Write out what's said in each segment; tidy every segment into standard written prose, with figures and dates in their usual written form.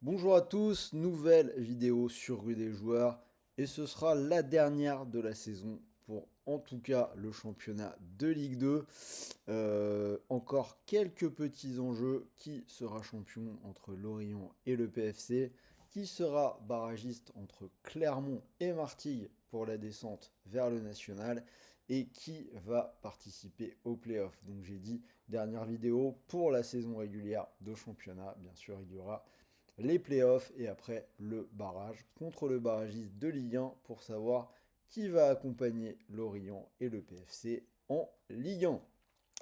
Bonjour à tous, nouvelle vidéo sur Rue des Joueurs et ce sera la dernière de la saison pour en tout cas le championnat de Ligue 2. Encore quelques petits enjeux, qui sera champion entre Lorient et le PFC, qui sera barragiste entre Clermont et Martigues pour la descente vers le national et qui va participer au playoff. Donc j'ai dit dernière vidéo pour la saison régulière de championnat, bien sûr il y aura les playoffs et après le barrage contre le barragiste de Ligue 1 pour savoir qui va accompagner Lorient et le PFC en Ligue 1.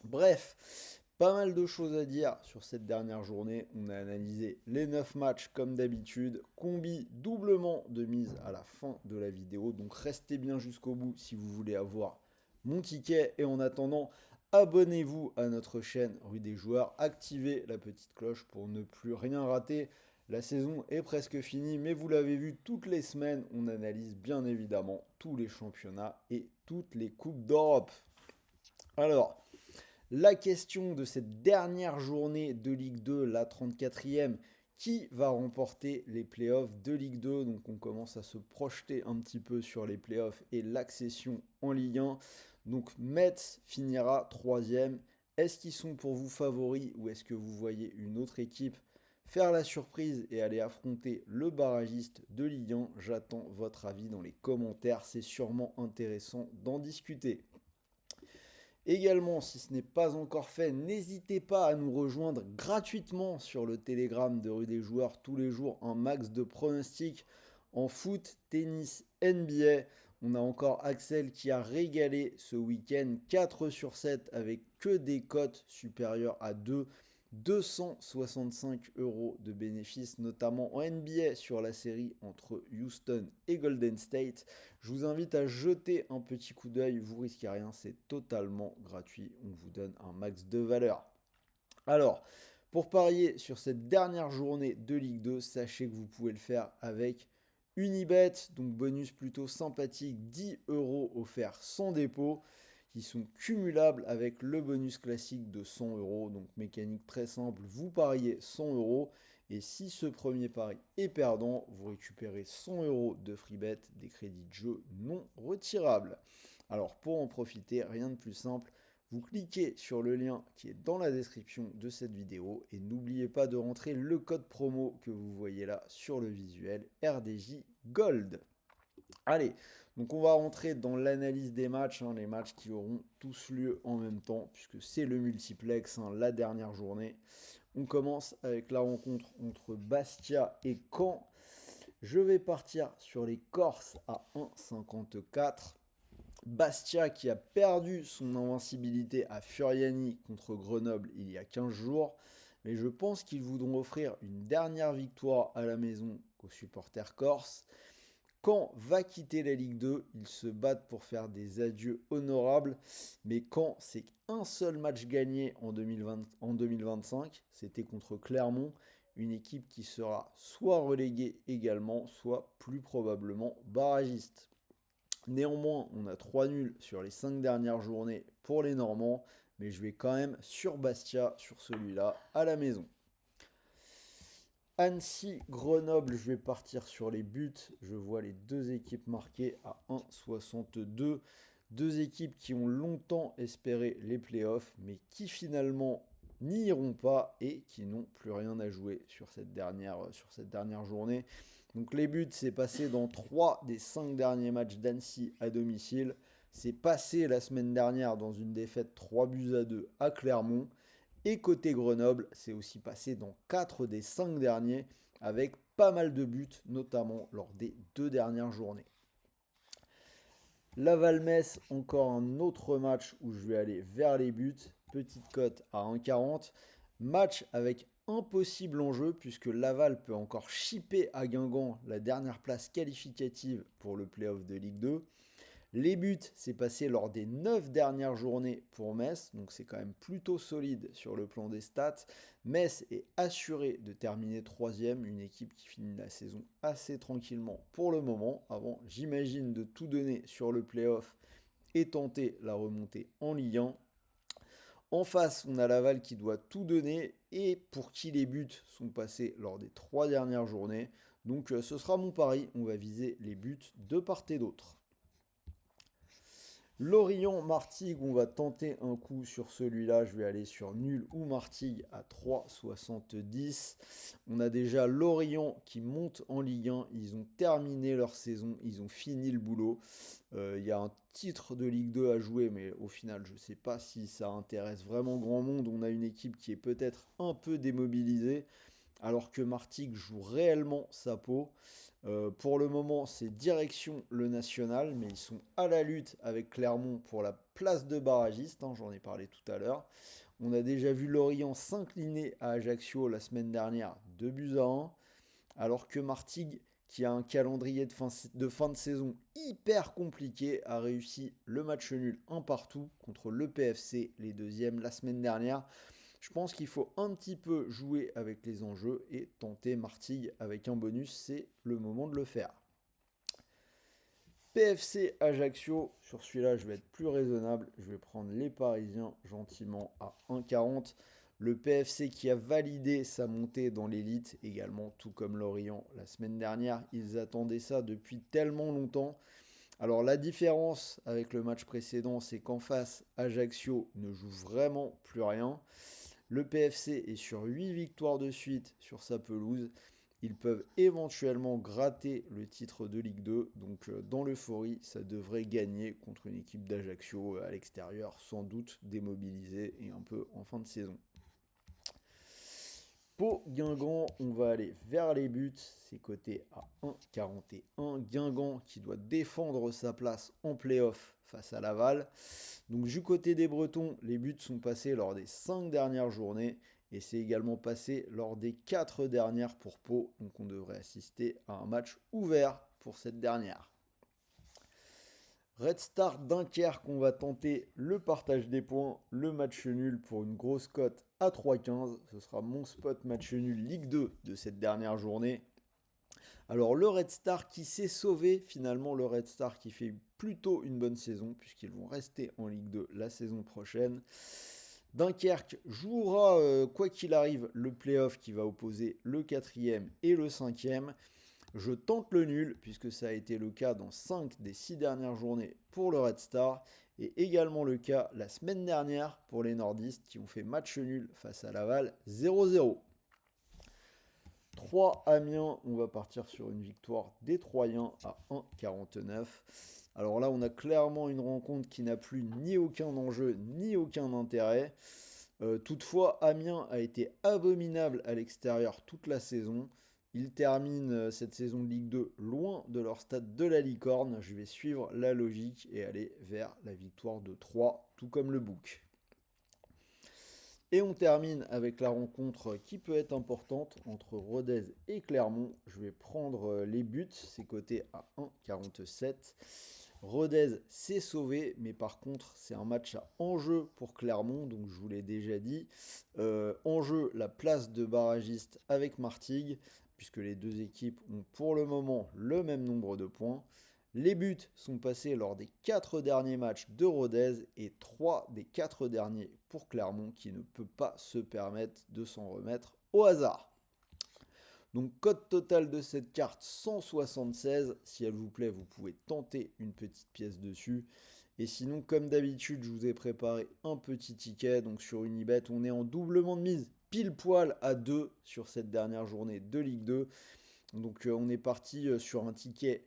Bref, pas mal de choses à dire sur cette dernière journée. On a analysé les 9 matchs comme d'habitude, combi doublement de mise à la fin de la vidéo, donc restez bien jusqu'au bout si vous voulez avoir mon ticket. Et en attendant, abonnez-vous à notre chaîne Rue des Joueurs, activez la petite cloche pour ne plus rien rater. La saison est presque finie, mais vous l'avez vu, toutes les semaines, on analyse bien évidemment tous les championnats et toutes les coupes d'Europe. Alors, la question de cette dernière journée de Ligue 2, la 34e, qui va remporter les playoffs de Ligue 2? Donc on commence à se projeter un petit peu sur les playoffs et l'accession en Ligue 1. Donc Metz finira troisième. Est-ce qu'ils sont pour vous favoris ou est-ce que vous voyez une autre équipe faire la surprise et aller affronter le barragiste de Ligue 1? J'attends votre avis dans les commentaires, c'est sûrement intéressant d'en discuter. Également, si ce n'est pas encore fait, n'hésitez pas à nous rejoindre gratuitement sur le Telegram de Rue des Joueurs. Tous les jours, un max de pronostics en foot, tennis, NBA. On a encore Axel qui a régalé ce week-end 4 sur 7 avec que des cotes supérieures à 265 € de bénéfices, notamment en NBA sur la série entre Houston et Golden State. Je vous invite à jeter un petit coup d'œil, vous risquez rien, c'est totalement gratuit, on vous donne un max de valeur. Alors, pour parier sur cette dernière journée de Ligue 2, sachez que vous pouvez le faire avec Unibet, donc bonus plutôt sympathique, 10 € offerts sans dépôt, qui sont cumulables avec le bonus classique de 100 €. Donc mécanique très simple, vous pariez 100 € et si ce premier pari est perdant, vous récupérez 100 € de free bet, des crédits de jeu non retirables. Alors pour en profiter, rien de plus simple, vous cliquez sur le lien qui est dans la description de cette vidéo et n'oubliez pas de rentrer le code promo que vous voyez là sur le visuel, RDJ Gold. Allez, donc on va rentrer dans l'analyse des matchs, les matchs qui auront tous lieu en même temps, puisque c'est le multiplex, la dernière journée. On commence avec la rencontre entre Bastia et Caen. Je vais partir sur les Corses à 1,54. Bastia qui a perdu son invincibilité à Furiani contre Grenoble il y a 15 jours, mais je pense qu'ils voudront offrir une dernière victoire à la maison aux supporters corses. Caen va quitter la Ligue 2, ils se battent pour faire des adieux honorables, mais Caen, c'est un seul match gagné en 2025, c'était contre Clermont, une équipe qui sera soit reléguée également, soit plus probablement barragiste. Néanmoins, on a 3 nuls sur les 5 dernières journées pour les Normands, mais je vais quand même sur Bastia, sur celui-là, à la maison. Annecy-Grenoble, je vais partir sur les buts. Je vois les deux équipes marquées à 1,62. Deux équipes qui ont longtemps espéré les playoffs, mais qui finalement n'y iront pas et qui n'ont plus rien à jouer sur cette dernière journée. Donc les buts, c'est passé dans 3 des 5 derniers matchs d'Annecy à domicile. C'est passé la semaine dernière dans une défaite 3-2 à Clermont. Et côté Grenoble, c'est aussi passé dans 4 des 5 derniers, avec pas mal de buts, notamment lors des 2 dernières journées. Laval-Metz, encore un autre match où je vais aller vers les buts. Petite cote à 1,40. Match avec un possible enjeu, puisque Laval peut encore chipper à Guingamp la dernière place qualificative pour le playoff de Ligue 2. Les buts, c'est passé lors des 9 dernières journées pour Metz, donc c'est quand même plutôt solide sur le plan des stats. Metz est assuré de terminer troisième, une équipe qui finit la saison assez tranquillement pour le moment, avant j'imagine de tout donner sur le playoff et tenter la remontée en Ligue 1. En face, on a Laval qui doit tout donner et pour qui les buts sont passés lors des 3 dernières journées. Donc ce sera mon pari, on va viser les buts de part et d'autre. Lorient-Martigues, on va tenter un coup sur celui-là. Je vais aller sur nul ou Martigues à 3,70. On a déjà Lorient qui monte en Ligue 1. Ils ont terminé leur saison. Ils ont fini le boulot. Il y a un titre de Ligue 2 à jouer, mais au final, je ne sais pas si ça intéresse vraiment grand monde. On a une équipe qui est peut-être un peu démobilisée, alors que Martigues joue réellement sa peau. Pour le moment, c'est direction le national, mais ils sont à la lutte avec Clermont pour la place de barragiste, hein, j'en ai parlé tout à l'heure. On a déjà vu Lorient s'incliner à Ajaccio la semaine dernière, 2-1, alors que Martigues, qui a un calendrier de fin de saison hyper compliqué, a réussi le match nul un partout contre le PFC, les deuxièmes, la semaine dernière. Je pense qu'il faut un petit peu jouer avec les enjeux et tenter Martigues avec un bonus, c'est le moment de le faire. PFC Ajaccio, sur celui-là je vais être plus raisonnable, je vais prendre les Parisiens gentiment à 1,40. Le PFC qui a validé sa montée dans l'élite également, tout comme Lorient la semaine dernière, ils attendaient ça depuis tellement longtemps. Alors la différence avec le match précédent, c'est qu'en face, Ajaccio ne joue vraiment plus rien. Le PFC est sur 8 victoires de suite sur sa pelouse. Ils peuvent éventuellement gratter le titre de Ligue 2. Donc dans l'euphorie, ça devrait gagner contre une équipe d'Ajaccio à l'extérieur, sans doute démobilisée et un peu en fin de saison. Pau Guingamp, on va aller vers les buts, c'est coté à 1,41. Guingamp qui doit défendre sa place en play-off face à Laval. Donc du côté des Bretons, les buts sont passés lors des 5 dernières journées et c'est également passé lors des 4 dernières pour Pau. Donc on devrait assister à un match ouvert pour cette dernière. Red Star Dunkerque, on va tenter le partage des points, le match nul pour une grosse cote à 3,15. Ce sera mon spot match nul Ligue 2 de cette dernière journée. Alors le Red Star qui s'est sauvé, finalement le Red Star qui fait plutôt une bonne saison puisqu'ils vont rester en Ligue 2 la saison prochaine. Dunkerque jouera quoi qu'il arrive le playoff qui va opposer le 4e et le 5e. Je tente le nul, puisque ça a été le cas dans 5 des 6 dernières journées pour le Red Star, et également le cas la semaine dernière pour les nordistes qui ont fait match nul face à Laval 0-0. 3 Amiens, on va partir sur une victoire des Troyens à 1,49. Alors là, on a clairement une rencontre qui n'a plus ni aucun enjeu ni aucun intérêt. Toutefois, Amiens a été abominable à l'extérieur toute la saison. Ils terminent cette saison de Ligue 2 loin de leur stade de la Licorne. Je vais suivre la logique et aller vers la victoire de 3, tout comme le book. Et on termine avec la rencontre qui peut être importante entre Rodez et Clermont. Je vais prendre les buts, c'est coté à 1,47. Rodez s'est sauvé, mais par contre, c'est un match à enjeu pour Clermont, donc je vous l'ai déjà dit. Enjeu, la place de barragiste avec Martigues, puisque les deux équipes ont pour le moment le même nombre de points. Les buts sont passés lors des 4 derniers matchs de Rodez et 3 des 4 derniers pour Clermont, qui ne peut pas se permettre de s'en remettre au hasard. Donc cote totale de cette carte 176, si elle vous plaît vous pouvez tenter une petite pièce dessus. Et sinon comme d'habitude je vous ai préparé un petit ticket, donc sur Unibet on est en doublement de mise pile poil à 2 sur cette dernière journée de Ligue 2. Donc on est parti sur un ticket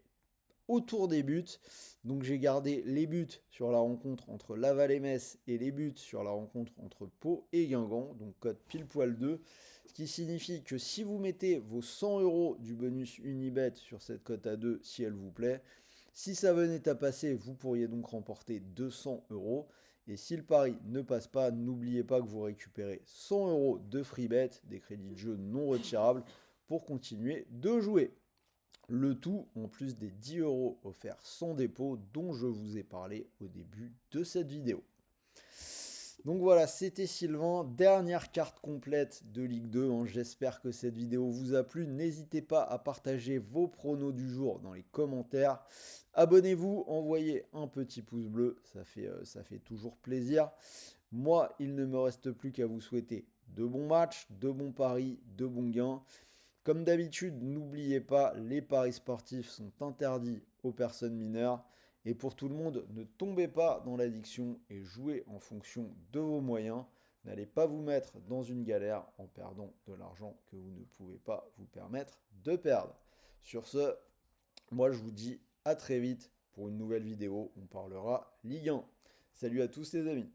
autour des buts. Donc j'ai gardé les buts sur la rencontre entre Laval et Metz et les buts sur la rencontre entre Pau et Guingamp, donc code pile poil 2. Ce qui signifie que si vous mettez vos 100 € du bonus Unibet sur cette cote à 2, si elle vous plaît, si ça venait à passer, vous pourriez donc remporter 200 €. Et si le pari ne passe pas, n'oubliez pas que vous récupérez 100 € de free bet, des crédits de jeu non retirables, pour continuer de jouer. Le tout en plus des 10 € offerts sans dépôt dont je vous ai parlé au début de cette vidéo. Donc voilà, c'était Sylvain, dernière carte complète de Ligue 2, hein. J'espère que cette vidéo vous a plu. N'hésitez pas à partager vos pronos du jour dans les commentaires. Abonnez-vous, envoyez un petit pouce bleu, ça fait toujours plaisir. Moi, il ne me reste plus qu'à vous souhaiter de bons matchs, de bons paris, de bons gains. Comme d'habitude, n'oubliez pas, les paris sportifs sont interdits aux personnes mineures. Et pour tout le monde, ne tombez pas dans l'addiction et jouez en fonction de vos moyens. N'allez pas vous mettre dans une galère en perdant de l'argent que vous ne pouvez pas vous permettre de perdre. Sur ce, moi je vous dis à très vite pour une nouvelle vidéo. On parlera Ligue 1. Salut à tous les amis.